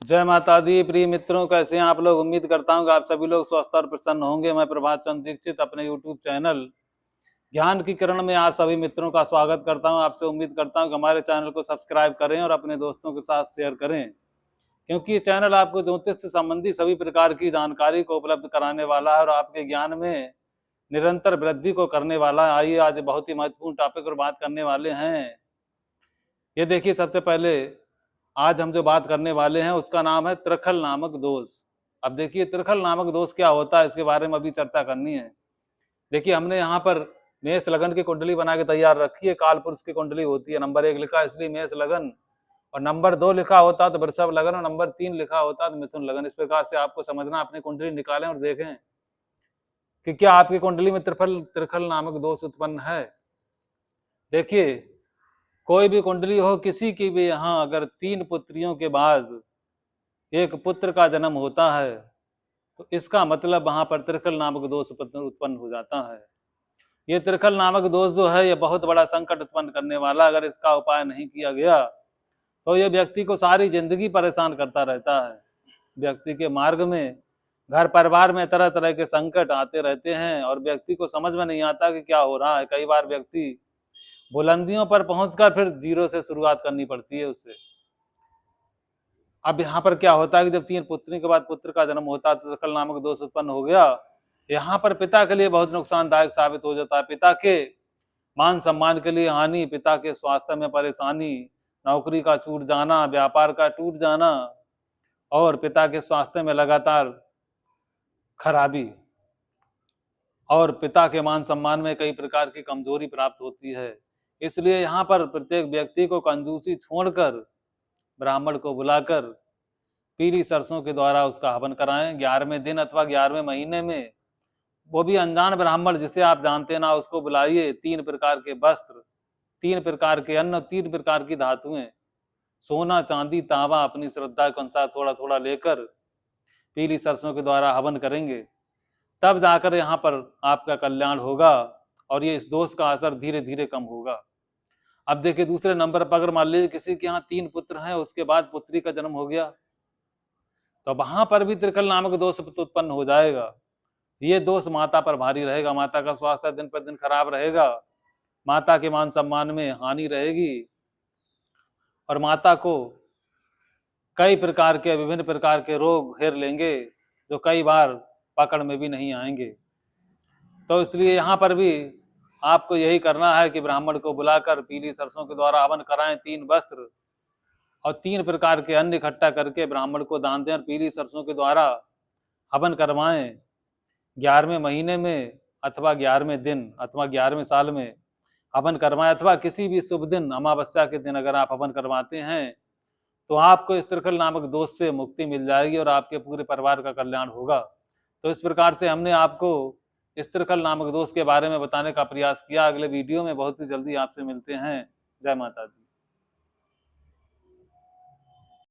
जय माता दी। प्रिय मित्रों, कैसे हैं आप लोग। उम्मीद करता हूं कि आप सभी लोग स्वस्थ और प्रसन्न होंगे। मैं प्रभात चंद्र दीक्षित अपने यूट्यूब चैनल ज्ञान की किरण में आप सभी मित्रों का स्वागत करता हूं। आपसे उम्मीद करता हूं कि हमारे चैनल को सब्सक्राइब करें और अपने दोस्तों के साथ शेयर करें, क्योंकि ये चैनल आपको ज्योतिष से संबंधी सभी प्रकार की जानकारी को उपलब्ध कराने वाला है और आपके ज्ञान में निरंतर वृद्धि को करने वाला है। आइए आज बहुत ही महत्वपूर्ण टॉपिक पर बात करने वाले हैं। ये देखिए, सबसे पहले आज हम जो बात करने वाले हैं उसका नाम है त्रिखल नामक दोष। अब देखिए, त्रिखल नामक दोष क्या होता है, इसके बारे में अभी चर्चा करनी है। देखिए, हमने यहाँ पर मेष लगन की कुंडली बना के तैयार रखी है। काल पुरुष की कुंडली होती है। नंबर 1 लिखा इसलिए मेष लगन, और नंबर 2 लिखा होता तो वृषभ लगन, और नंबर 3 लिखा होता तो मिथुन लगन। इस प्रकार से आपको समझना, अपनी कुंडली निकालें और देखें कि क्या आपकी कुंडली में त्रिखल नामक दोष उत्पन्न है। देखिए, कोई भी कुंडली हो, किसी की भी, यहाँ अगर 3 पुत्रियों के बाद एक पुत्र का जन्म होता है तो इसका मतलब वहां पर त्रिखल नामक दोष उत्पन्न हो जाता है। ये त्रिखल नामक दोष जो है, ये बहुत बड़ा संकट उत्पन्न करने वाला। अगर इसका उपाय नहीं किया गया तो ये व्यक्ति को सारी जिंदगी परेशान करता रहता है। व्यक्ति के मार्ग में, घर परिवार में तरह तरह के संकट आते रहते हैं और व्यक्ति को समझ में नहीं आता कि क्या हो रहा है। कई बार व्यक्ति बुलंदियों पर पहुंचकर फिर जीरो से शुरुआत करनी पड़ती है उससे। अब यहाँ पर क्या होता है कि जब 3 पुत्री के बाद पुत्र का जन्म होता है तो त्रिखल नामक दोष उत्पन्न हो गया। यहाँ पर पिता के लिए बहुत नुकसानदायक साबित हो जाता है। पिता के मान सम्मान के लिए हानि, पिता के स्वास्थ्य में परेशानी, नौकरी का छूट जाना, व्यापार का टूट जाना और पिता के स्वास्थ्य में लगातार खराबी, और पिता के मान सम्मान में कई प्रकार की कमजोरी प्राप्त होती है। इसलिए यहाँ पर प्रत्येक व्यक्ति को कंजूसी छोड़कर ब्राह्मण को बुलाकर पीली सरसों के द्वारा उसका हवन कराएं। 11वें दिन अथवा 11वें महीने में, वो भी अनजान ब्राह्मण जिसे आप जानते ना, उसको बुलाइए। 3 प्रकार के वस्त्र, 3 प्रकार के अन्न, 3 प्रकार की धातुएं, सोना चांदी तांबा, अपनी श्रद्धा के अनुसार थोड़ा थोड़ा लेकर पीली सरसों के द्वारा हवन करेंगे। तब जाकर यहाँ पर आपका कल्याण होगा और ये इस दोष का असर धीरे धीरे कम होगा। अब देखिए, दूसरे नंबर पर अगर मान लीजिए किसी के यहाँ 3 पुत्र हैं, उसके बाद पुत्री का जन्म हो गया, तो वहां पर भी त्रिखल नामक दोष उत्पन्न हो जाएगा। ये दोष माता पर भारी रहेगा। माता का स्वास्थ्य दिन पर दिन खराब रहेगा, माता के मान सम्मान में हानि रहेगी और माता को कई प्रकार के, विभिन्न प्रकार के रोग घेर लेंगे जो कई बार पकड़ में भी नहीं आएंगे। तो इसलिए यहाँ पर भी आपको यही करना है कि ब्राह्मण को बुलाकर पीली सरसों के द्वारा हवन कराएं। 3 वस्त्र और 3 प्रकार के अन्न इकट्ठा करके ब्राह्मण को दान दें और पीली सरसों के द्वारा हवन करवाएं। 11वें महीने में अथवा 11वें दिन अथवा 11वें साल में हवन करवाएं, अथवा किसी भी शुभ दिन, अमावस्या के दिन अगर आप हवन करवाते हैं तो आपको इस त्रिखल नामक दोष से मुक्ति मिल जाएगी और आपके पूरे परिवार का कल्याण होगा। तो इस प्रकार से हमने आपको इस त्रिखल नामक दोष के बारे में बताने का प्रयास किया। अगले वीडियो में बहुत ही जल्दी आपसे मिलते हैं। जय माता दी।